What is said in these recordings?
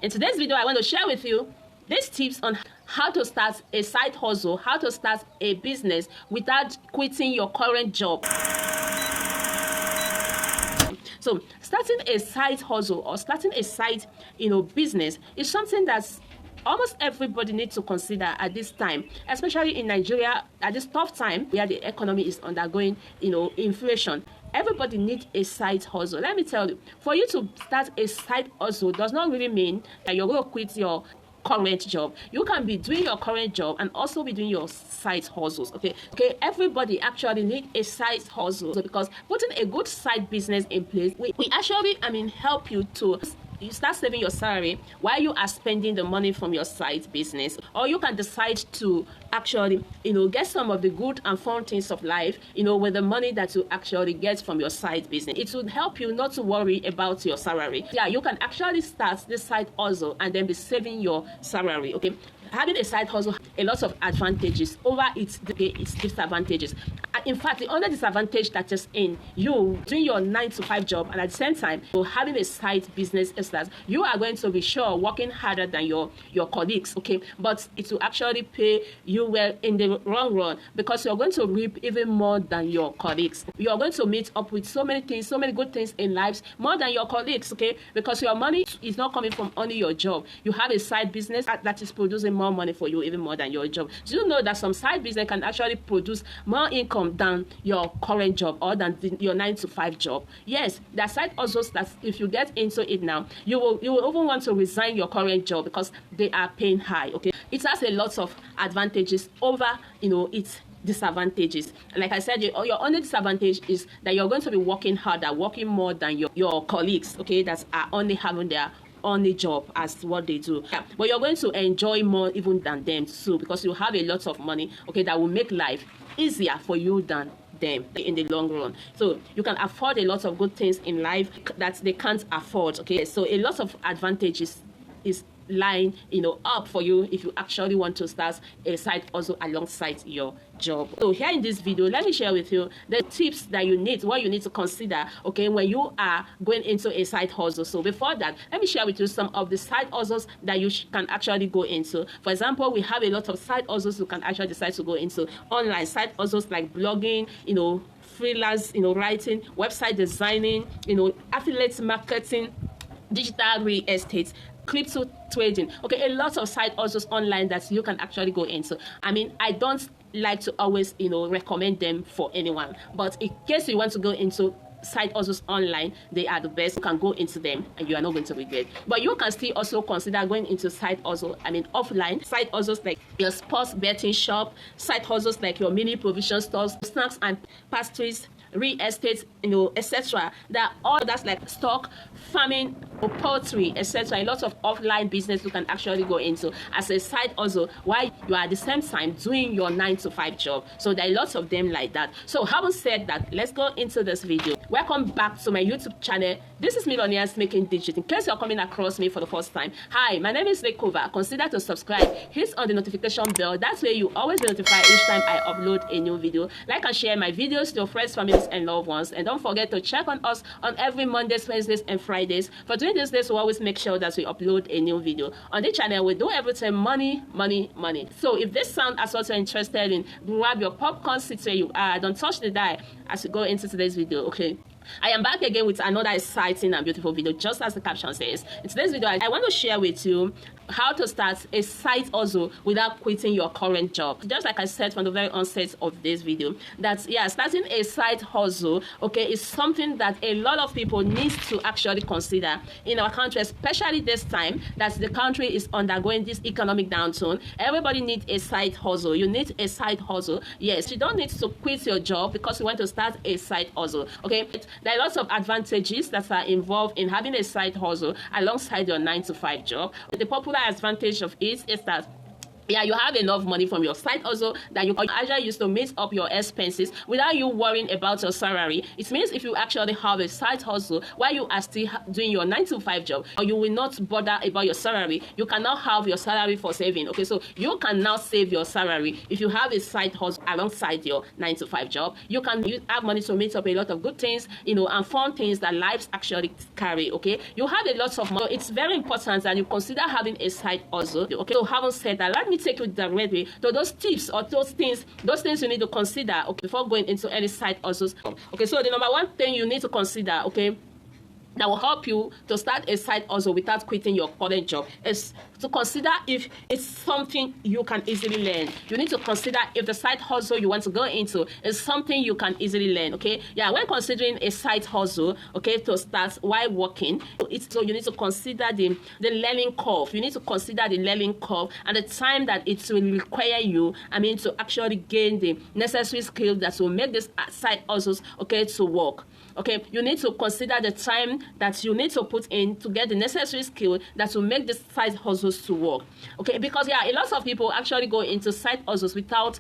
In today's video, I want to share with you these tips on how to start a side hustle, how to start a business without quitting your current job. So starting a side hustle or starting a side, business is something that's almost everybody needs to consider at this time, especially in Nigeria at this tough time where the economy is undergoing, inflation. Everybody needs a side hustle. Let me tell you, for you to start a side hustle does not really mean that you're going to quit your current job. You can be doing your current job and also be doing your side hustles. Okay. Everybody actually need a side hustle because putting a good side business in place, we actually, help you to start saving your salary while you are spending the money from your side business. Or you can decide to actually, get some of the good and fun things of life, with the money that you actually get from your side business. It would help you not to worry about your salary. Yeah, you can actually start this side hustle and then be saving your salary. Okay. Having a side hustle a lot of advantages over its disadvantages. In fact, the only disadvantage that is in you doing your 9-to-5 job and at the same time having a side business is that you are going to be working harder than your colleagues, okay? But it will actually pay you well in the long run because you're going to reap even more than your colleagues. You're going to meet up with so many things, so many good things in life, more than your colleagues, okay? Because your money is not coming from only your job. You have a side business that is producing more money for you, even more than your job. Do you know that some side business can actually produce more income than your current job or than your 9-to-5 job? Yes, there are side hustles that if you get into it now, you will even want to resign your current job because they are paying high. Okay, it has a lot of advantages over its disadvantages. Like I said, your only disadvantage is that you're going to be working harder, working more than your colleagues, okay, that are only having their only job as what they do. Yeah. But you're going to enjoy more even than them too because you have a lot of money, okay, that will make life easier for you than them in the long run. So you can afford a lot of good things in life that they can't afford, okay? So a lot of advantages is lying up for you if you actually want to start a side hustle alongside your job. So here in this video, let me share with you the tips that you need, what you need to consider, okay, when you are going into a side hustle. So before that, let me share with you some of the side hustles that you can actually go into. For example, we have a lot of side hustles you can actually decide to go into. Online side hustles like blogging, freelance, writing, website designing, affiliate marketing, digital real estate, crypto trading. Okay, a lot of side hustles online that you can actually go into. I don't like to always, recommend them for anyone, but in case you want to go into side hustles online, they are the best. You can go into them and you are not going to regret. But you can still also consider going into side hustle, offline side hustles like your sports betting shop, side hustles like your mini provision stores, snacks and pastries, real estate, etc. There are others like stock, farming, or poultry, etc. A lot of offline business you can actually go into as a side hustle while you are at the same time doing your 9-to-5 job. So there are lots of them like that. So having said that, let's go into this video. Welcome back to my YouTube channel. This is Millionaires Making Digit. In case you're coming across me for the first time, hi, my name is Lekova. Consider to subscribe. Hit on the notification bell. That's where you always be notified each time I upload a new video. Like and share my videos to your friends, families, and loved ones. And don't forget to check on us on every Mondays, Wednesdays, and Fridays. For during these days, we always make sure that we upload a new video. On the channel, we do everything money, money, money. So if this sound is also interested in, grab your popcorn, sit where you are. Don't touch the dial as we go into today's video, okay? I am back again with another exciting and beautiful video, just as the caption says. In today's video, I want to share with you how to start a side hustle without quitting your current job. Just like I said from the very onset of this video, that starting a side hustle, okay, is something that a lot of people need to actually consider in our country, especially this time that the country is undergoing this economic downturn. Everybody needs a side hustle. You need a side hustle. Yes, you don't need to quit your job because you want to start a side hustle, okay? There are lots of advantages that are involved in having a side hustle alongside your 9-to-5 job. The popular advantage of it is that Yeah, you have enough money from your side also that you can actually use to meet up your expenses without you worrying about your salary. It means if you actually have a side hustle while you are still doing your 9 to 5 job, or you will not bother about your salary. You cannot have your salary for saving. Okay, so you can now save your salary if you have a side hustle alongside your 9 to 5 job. You can have money to meet up a lot of good things, and fun things that lives actually carry. Okay, you have a lot of money. So it's very important that you consider having a side hustle. Okay, so having said that, let me take you directly to those tips or those things you need to consider, okay, before going into any side hustles. Okay, so the number one thing you need to consider, okay, that will help you to start a side hustle without quitting your current job is to consider if it's something you can easily learn. You need to consider if the side hustle you want to go into is something you can easily learn, okay? Yeah, when considering a side hustle, okay, to start while working, so you need to consider the learning curve. You need to consider the learning curve and the time that it will require you, to actually gain the necessary skills that will make this side hustles, okay, to work. Okay, you need to consider the time that you need to put in to get the necessary skill that will make the side hustles to work. Okay, because a lot of people actually go into side hustles without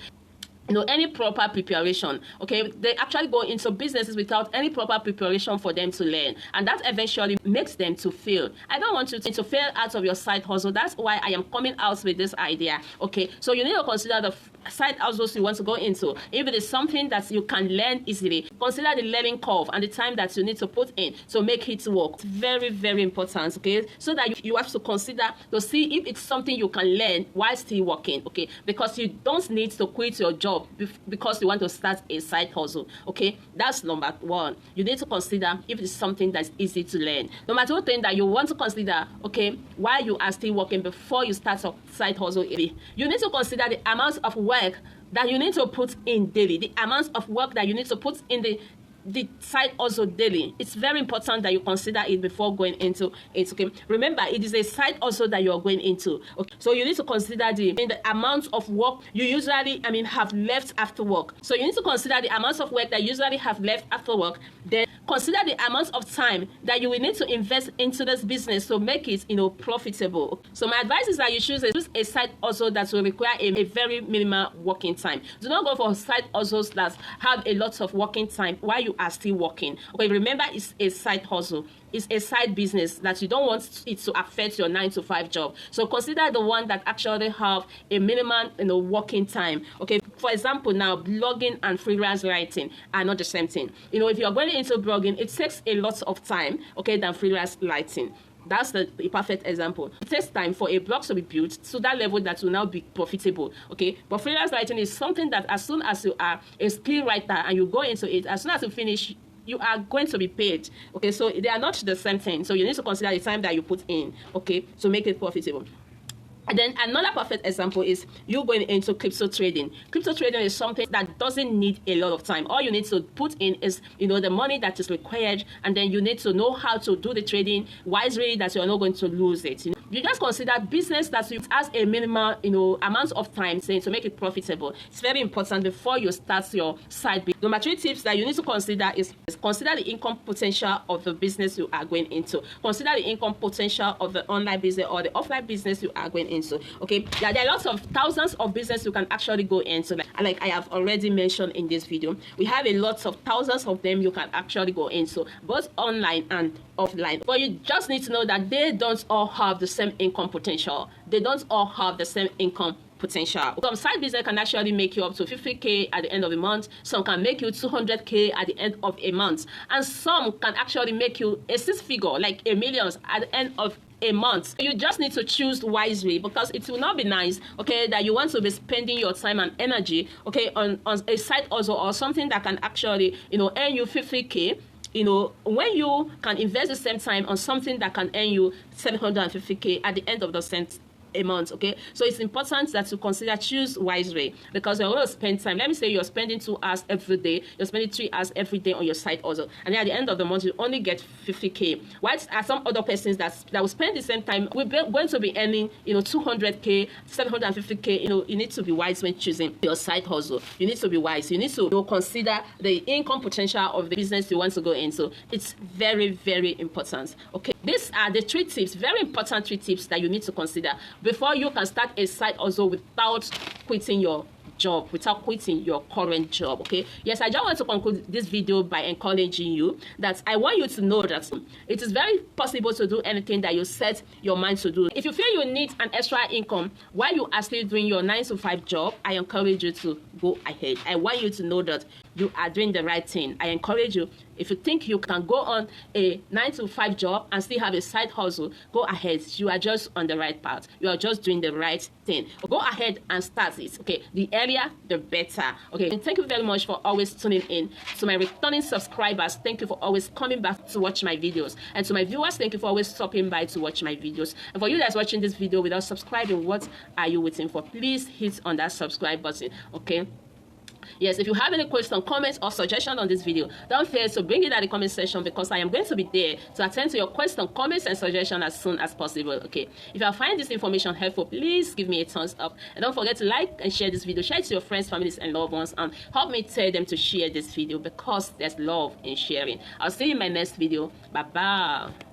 any proper preparation. Okay, they actually go into businesses without any proper preparation for them to learn, and that eventually makes them to fail. I don't want you to fail out of your side hustle. That's why I am coming out with this idea. Okay, so you need to consider the side hustles you want to go into. If it is something that you can learn easily, consider the learning curve and the time that you need to put in to make it work. It's very, very important, okay? So that you have to consider to see if it's something you can learn while still working, okay? Because you don't need to quit your job because you want to start a side hustle, okay? That's number one. You need to consider if it's something that's easy to learn. Number two thing that you want to consider, okay, while you are still working before you start a side hustle, you need to consider the amount of work that you need to put in daily, the amount of work that you need to put in the side hustle daily. It's very important that you consider it before going into it. Okay, remember it is a side hustle that you are going into. Okay, so you need to consider the amount of work you usually have left after work. So you need to consider the amount of work that you usually have left after work. Then consider the amount of time that you will need to invest into this business to make it profitable. So my advice is that you choose a side hustle that will require a very minimal working time. Do not go for side hustles that have a lot of working time while you are still working. Okay, remember it's a side hustle. It's a side business that you don't want it to affect your 9 to 5 job. So consider the one that actually have a minimum working time. Okay, for example, now blogging and freelance writing are not the same thing. If you're going into blogging, it takes a lot of time, okay, than freelance writing. That's the perfect example. It takes time for a blog to be built to that level that will now be profitable. Okay, but freelance writing is something that as soon as you are a skill writer and you go into it, as soon as you finish, you are going to be paid. Okay, so they are not the same thing. So you need to consider the time that you put in, okay, to make it profitable. And then another perfect example is you going into crypto trading. Crypto trading is something that doesn't need a lot of time. All you need to put in is, the money that is required, and then you need to know how to do the trading wisely that you're not going to lose it. You just consider business that has a minimal, amount of time to make it profitable. It's very important before you start your side business. Number 3 tips that you need to consider is consider the income potential of the business you are going into. Consider the income potential of the online business or the offline business you are going into. Okay, there are lots of thousands of business you can actually go into. Like I have already mentioned in this video, we have a lot of thousands of them you can actually go into, both online and offline. But you just need to know that they don't all have the same income potential. They don't all have the same income potential. Some side business can actually make you up to 50K at the end of the month. Some can make you 200K at the end of a month, and some can actually make you a 6-figure, like a millions at the end of a month. You just need to choose wisely, because it will not be nice, okay, that you want to be spending your time and energy, okay, on a side hustle or something that can actually, earn you 50K. When you can invest the same time on something that can earn you 750K at the end of the a month. Okay, so it's important that you choose wisely, because you're going to spend time. Let me say you're spending 2 hours every day, you're spending 3 hours every day on your side also, and then at the end of the month you only get 50K. Whilst some other persons that will spend the same time, we're going to be earning 200K, 750K. You need to be wise when choosing your side hustle. You need to be wise. You need to consider the income potential of the business you want to go into. It's very, very important. Okay, these are the 3 tips, very important 3 tips that you need to consider before you can start a side hustle without quitting your job, without quitting your current job. Okay, yes, I just want to conclude this video by encouraging you that I want you to know that it is very possible to do anything that you set your mind to do. If you feel you need an extra income while you are still doing your 9-to-5 job, I encourage you to go ahead. I want you to know that you are doing the right thing. I encourage you, if you think you can go on a 9-to-5 job and still have a side hustle, go ahead. You are just on the right path. You are just doing the right thing. Go ahead and start it. Okay, the earlier, the better. Okay, and thank you very much for always tuning in. To my returning subscribers, thank you for always coming back to watch my videos. And to my viewers, thank you for always stopping by to watch my videos. And for you that's watching this video without subscribing, what are you waiting for? Please hit on that subscribe button. Okay. Yes, if you have any question, comments, or suggestion on this video, don't fear to bring it at the comment section, because I am going to be there to attend to your question, comments, and suggestion as soon as possible. Okay, if you find this information helpful, please give me a thumbs up, and don't forget to like and share this video. Share it to your friends, families, and loved ones, and help me tell them to share this video, because there's love in sharing. I'll see you in my next video. Bye bye.